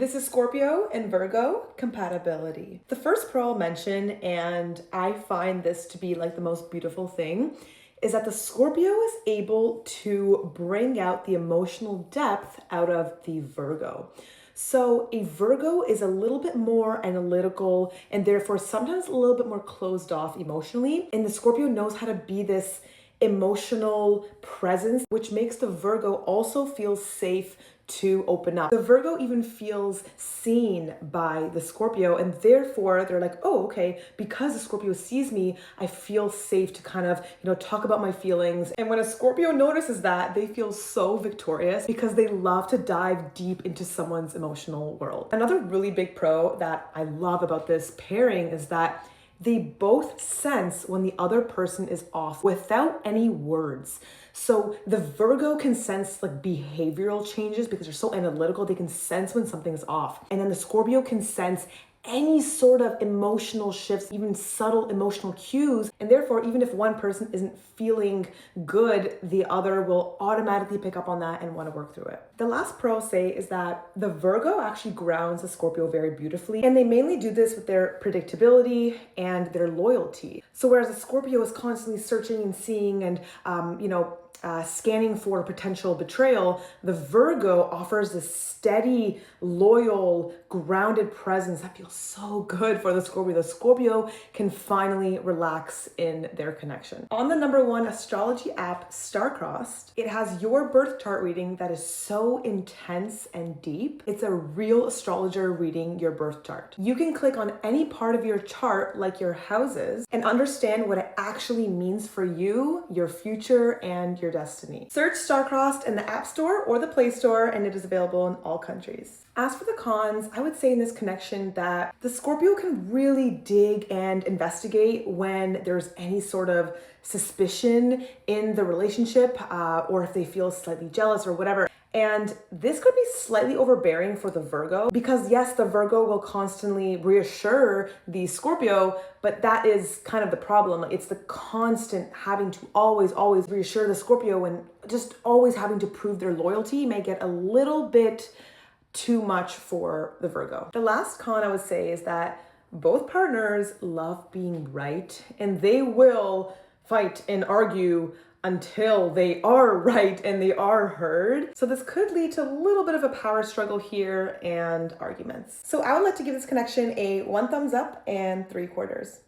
This is Scorpio and Virgo compatibility. The first pro I'll mention, and I find this to be like the most beautiful thing, is that the Scorpio is able to bring out the emotional depth out of the Virgo. So a Virgo is a little bit more analytical and therefore sometimes a little bit more closed off emotionally. And the Scorpio knows how to be this emotional presence, which makes the Virgo also feel safe to open up. The Virgo even feels seen by the Scorpio, and therefore they're like, oh, okay, because the Scorpio sees me, I feel safe to kind of, talk about my feelings. And when a Scorpio notices that, they feel so victorious because they love to dive deep into someone's emotional world. Another really big pro that I love about this pairing is that they both sense when the other person is off without any words. So the Virgo can sense like behavioral changes because they're so analytical. They can sense when something's off. And then the Scorpio can sense any sort of emotional shifts, even subtle emotional cues. And therefore, even if one person isn't feeling good, the other will automatically pick up on that and want to work through it. The last pro I'll say is that the Virgo actually grounds the Scorpio very beautifully. And they mainly do this with their predictability and their loyalty. So whereas the Scorpio is constantly searching and seeing and, scanning for potential betrayal, the Virgo offers this steady, loyal, grounded presence that feels so good for the Scorpio. The Scorpio can finally relax in their connection. On the number one astrology app, Starcrossed, it has your birth chart reading that is so intense and deep. It's a real astrologer reading your birth chart. You can click on any part of your chart, like your houses, and understand what it actually means for you, your future, and your destiny. Search Starcrossed in the App Store or the Play Store, and it is available in all countries. As for the cons, I would say in this connection that the Scorpio can really dig and investigate when there's any sort of suspicion in the relationship, or if they feel slightly jealous or whatever. And this could be slightly overbearing for the Virgo because yes, the Virgo will constantly reassure the Scorpio, but that is kind of the problem. It's the constant having to always reassure the Scorpio and just always having to prove their loyalty may get a little bit too much for the Virgo. The last con I would say is that both partners love being right and they will fight and argue until they are right and they are heard. So this could lead to a little bit of a power struggle here and arguments. So I would like to give this connection a 1 thumbs up and 3/4.